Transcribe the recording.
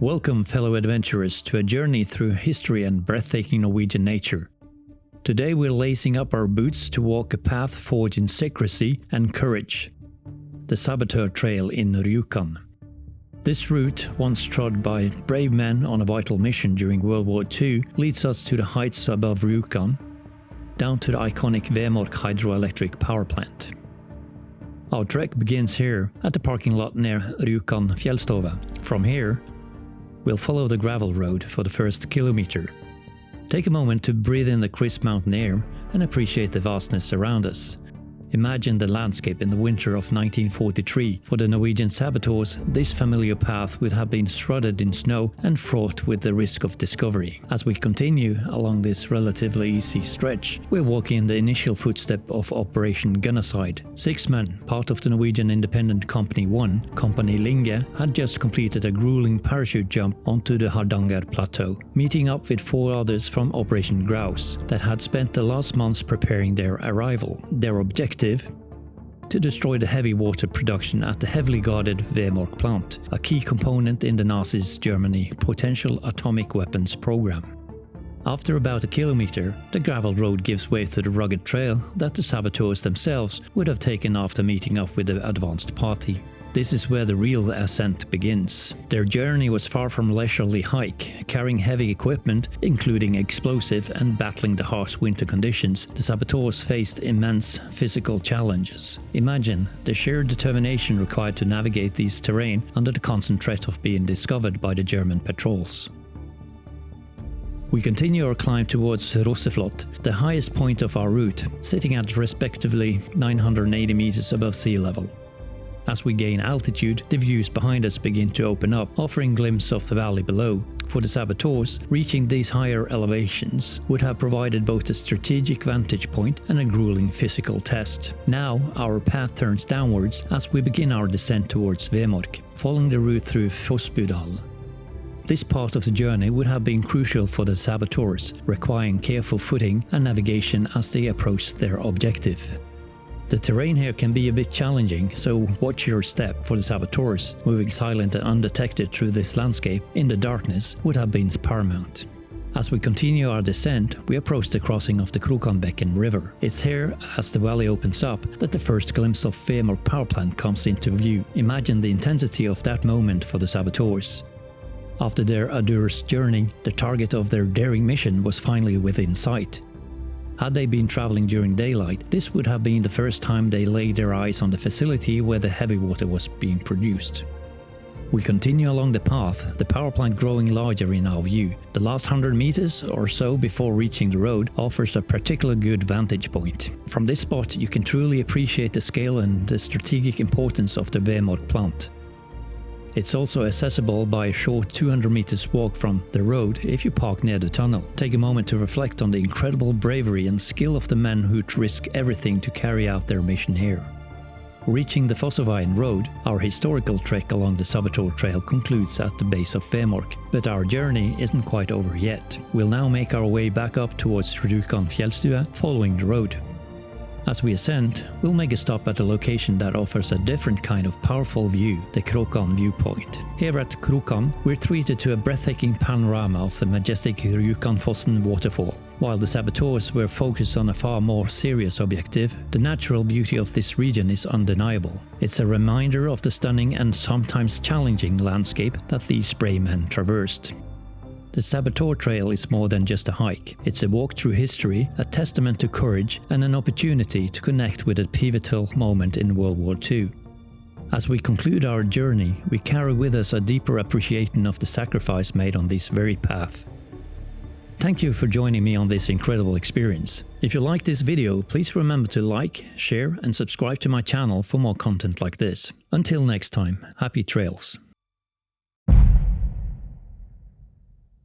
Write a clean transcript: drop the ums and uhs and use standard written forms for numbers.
Welcome, fellow adventurers, to a journey through history and breathtaking Norwegian nature. Today we're lacing up our boots to walk a path forged in secrecy and courage. The Saboteur Trail in Rjukan. This route, once trod by brave men on a vital mission during World War II, leads us to the heights above Rjukan, down to the iconic Vemork hydroelectric power plant. Our trek begins here, at the parking lot near Rjukan Fjellstova. From here, we'll follow the gravel road for the first kilometer. Take a moment to breathe in the crisp mountain air and appreciate the vastness around us. Imagine the landscape in the winter of 1943. For the Norwegian Saboteurs, this familiar path would have been shrouded in snow and fraught with the risk of discovery. As we continue along this relatively easy stretch, we're walking in the initial footstep of Operation Gunnerside. 6 men, part of the Norwegian independent Company 1, Company Linge, had just completed a grueling parachute jump onto the Hardanger Plateau, meeting up with 4 others from Operation Grouse that had spent the last months preparing their arrival. Their objective: to destroy the heavy water production at the heavily guarded Vemork plant, a key component in the Nazis' Germany potential atomic weapons program. After about a kilometer, the gravel road gives way to the rugged trail that the saboteurs themselves would have taken after meeting up with the advanced party. This is where the real ascent begins. Their journey was far from a leisurely hike. Carrying heavy equipment, including explosive, and battling the harsh winter conditions, the saboteurs faced immense physical challenges. Imagine the sheer determination required to navigate these terrain under the constant threat of being discovered by the German patrols. We continue our climb towards Rosseflott, the highest point of our route, sitting at respectively 980 meters above sea level. As we gain altitude, the views behind us begin to open up, offering a glimpse of the valley below. For the saboteurs, reaching these higher elevations would have provided both a strategic vantage point and a grueling physical test. Now, our path turns downwards as we begin our descent towards Vemork, following the route through Fosbudalen. This part of the journey would have been crucial for the saboteurs, requiring careful footing and navigation as they approached their objective. The terrain here can be a bit challenging, so watch your step. For the saboteurs, moving silent and undetected through this landscape in the darkness would have been paramount. As we continue our descent, we approach the crossing of the Krokanbekken river. It's here, as the valley opens up, that the first glimpse of Vemork power plant comes into view. Imagine the intensity of that moment for the saboteurs. After their arduous journey, the target of their daring mission was finally within sight. Had they been traveling during daylight, this would have been the first time they laid their eyes on the facility where the heavy water was being produced. We continue along the path, the power plant growing larger in our view. The last 100 meters or so before reaching the road offers a particularly good vantage point. From this spot, you can truly appreciate the scale and the strategic importance of the Vemork plant. It's also accessible by a short 200 meters walk from the road if you park near the tunnel. Take a moment to reflect on the incredible bravery and skill of the men who'd risk everything to carry out their mission here. Reaching the Fosbudalen road, our historical trek along the Saboteur Trail concludes at the base of Vemork, but our journey isn't quite over yet. We'll now make our way back up towards Rjukan Fjellstova, following the road. As we ascend, we'll make a stop at a location that offers a different kind of powerful view, the Krokan viewpoint. Here at Krokan, we're treated to a breathtaking panorama of the majestic Rjukanfossen waterfall. While the saboteurs were focused on a far more serious objective, the natural beauty of this region is undeniable. It's a reminder of the stunning and sometimes challenging landscape that these brave men traversed. The Saboteur Trail is more than just a hike. It's a walk through history, a testament to courage, and an opportunity to connect with a pivotal moment in World War II. As we conclude our journey, we carry with us a deeper appreciation of the sacrifice made on this very path. Thank you for joining me on this incredible experience. If you like this video, please remember to like, share, and subscribe to my channel for more content like this. Until next time, happy trails.